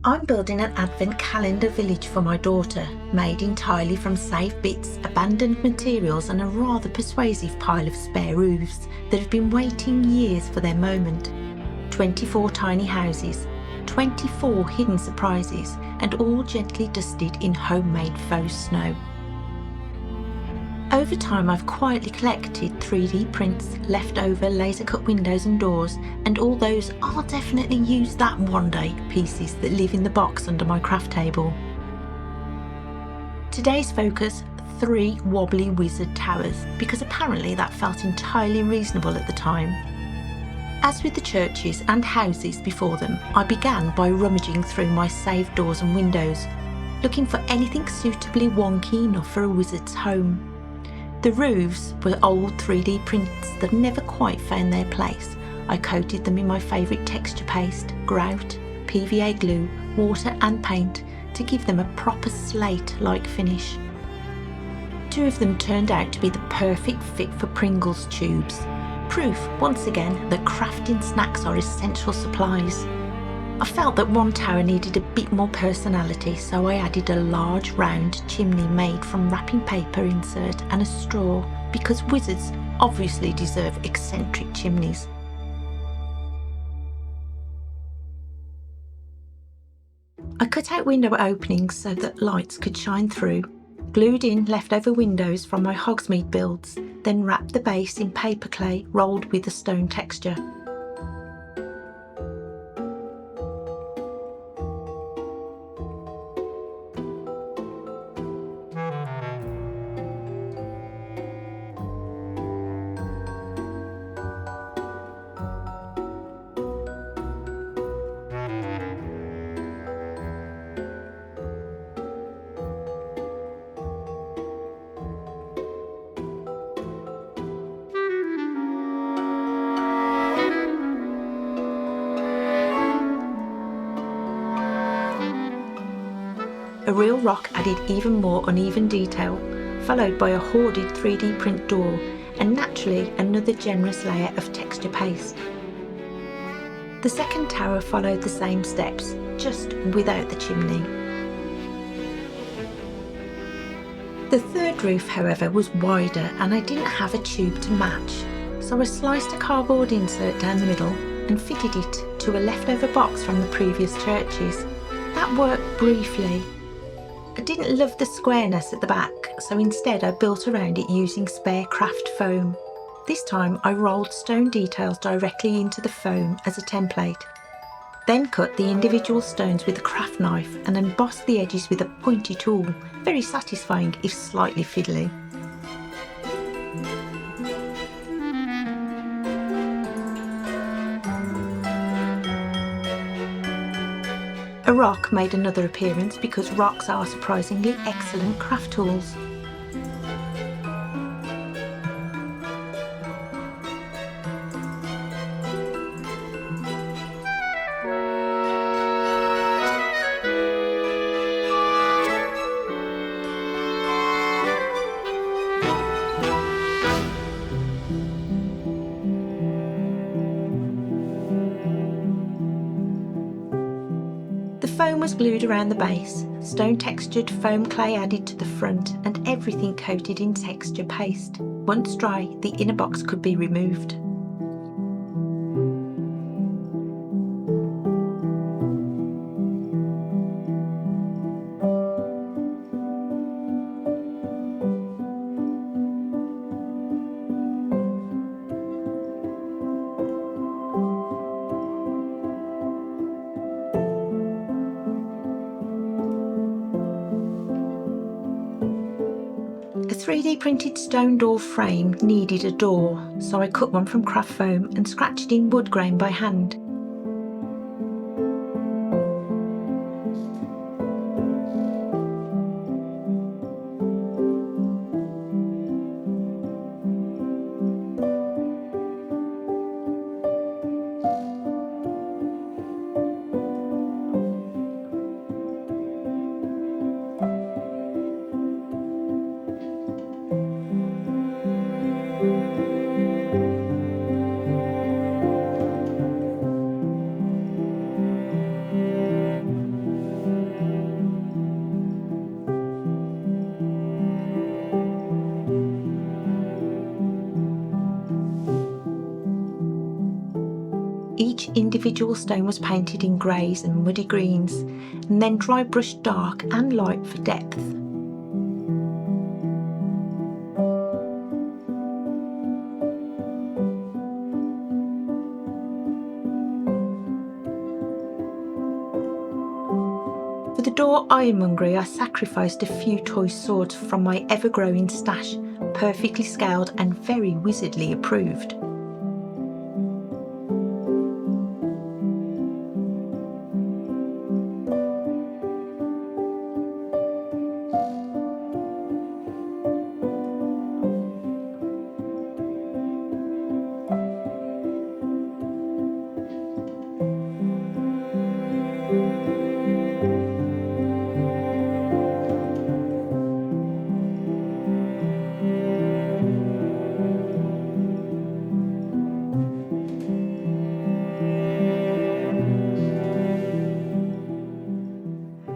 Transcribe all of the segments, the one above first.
I'm building an advent calendar village for my daughter, made entirely from saved bits, abandoned materials and a rather persuasive pile of spare roofs that have been waiting years for their moment. 24 tiny houses, 24 hidden surprises, and all gently dusted in homemade faux snow. Over time, I've quietly collected 3D prints, leftover laser cut windows and doors, and all those "I'll definitely use that one day" pieces that live in the box under my craft table. Today's focus: 3 wobbly wizard towers, because apparently that felt entirely reasonable at the time. As with the churches and houses before them, I began by rummaging through my saved doors and windows, looking for anything suitably wonky enough for a wizard's home. The roofs were old 3D prints that never quite found their place. I coated them in my favourite texture paste, grout, PVA glue, water and paint to give them a proper slate-like finish. 2 of them turned out to be the perfect fit for Pringles tubes. Proof, once again, that crafting snacks are essential supplies. I felt that one tower needed a bit more personality, so I added a large round chimney made from wrapping paper insert and a straw, because wizards obviously deserve eccentric chimneys. I cut out window openings so that lights could shine through, glued in leftover windows from my hogsmeade builds, then wrapped the base in paper clay rolled with a stone texture. A real rock added even more uneven detail, followed by a hoarded 3D print door, and naturally another generous layer of texture paste. The second tower followed the same steps, just without the chimney. The third roof, however, was wider and I didn't have a tube to match, so I sliced a cardboard insert down the middle and fitted it to a leftover box from the previous churches. That worked briefly. I didn't love the squareness at the back, so instead I built around it using spare craft foam. This time I rolled stone details directly into the foam as a template, then cut the individual stones with a craft knife and embossed the edges with a pointy tool, very satisfying if slightly fiddly. A rock made another appearance because rocks are surprisingly excellent craft tools. The foam was glued around the base, stone textured foam clay added to the front, and everything coated in texture paste. Once dry, the inner box could be removed. A 3D printed stone door frame needed a door, so I cut one from craft foam and scratched in wood grain by hand. individual stone was painted in greys and muddy greens, and then dry brushed dark and light for depth. For the door ironmongery, I sacrificed a few toy swords from my ever-growing stash, perfectly scaled and very wizardly approved.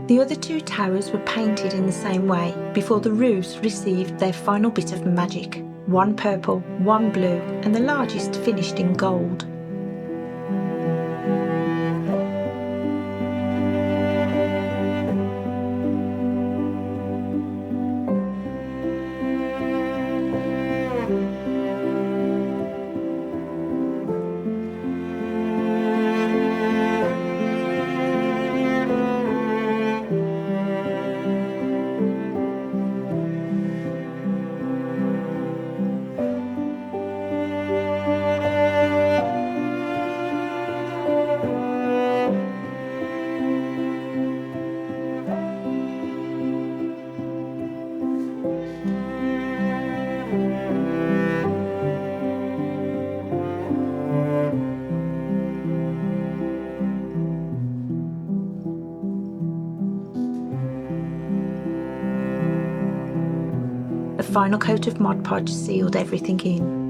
The other two towers were painted in the same way before the roofs received their final bit of magic, one purple, one blue, and the largest finished in gold. A final coat of Mod Podge sealed everything in.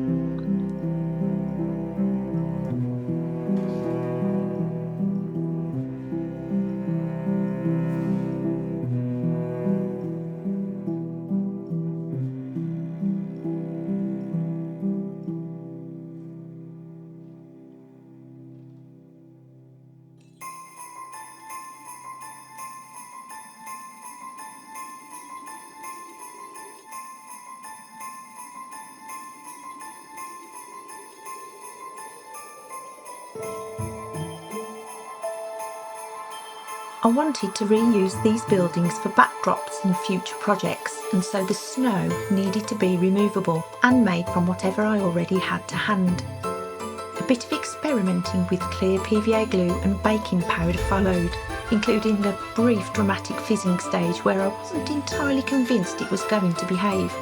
I wanted to reuse these buildings for backdrops in future projects, and so the snow needed to be removable and made from whatever I already had to hand. A bit of experimenting with clear PVA glue and baking powder followed, including a brief dramatic fizzing stage where I wasn't entirely convinced it was going to behave.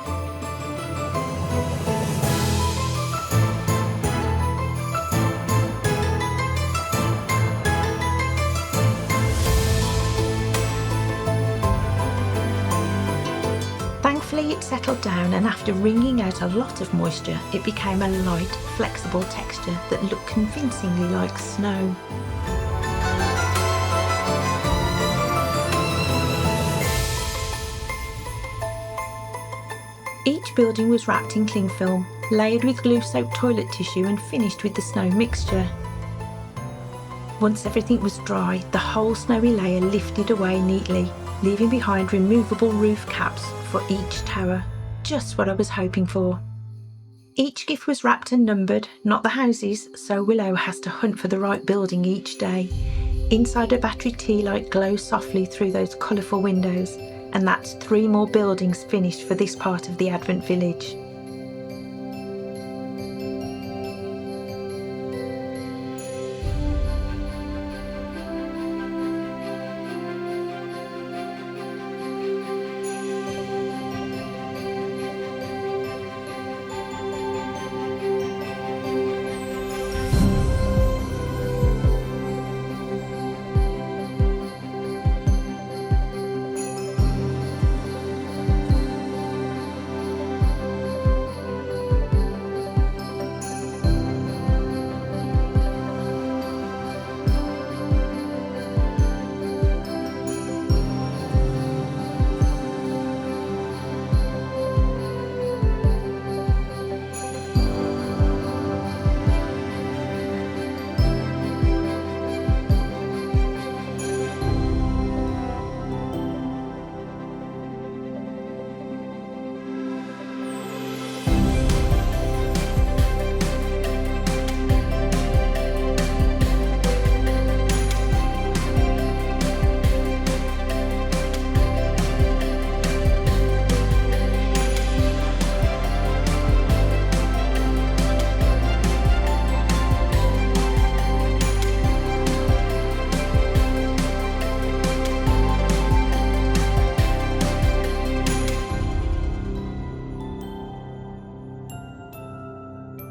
Thankfully it settled down, and after wringing out a lot of moisture, it became a light, flexible texture that looked convincingly like snow. Each building was wrapped in cling film, layered with glue-soaked toilet tissue and finished with the snow mixture. Once everything was dry, the whole snowy layer lifted away neatly, leaving behind removable roof caps for each tower. Just what I was hoping for. Each gift was wrapped and numbered, not the houses, so Willow has to hunt for the right building each day. Inside, a battery tealight glows softly through those colourful windows, and that's 3 more buildings finished for this part of the Advent village.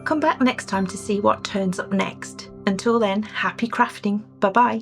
Come back next time to see what turns up next. Until then, happy crafting. Bye bye.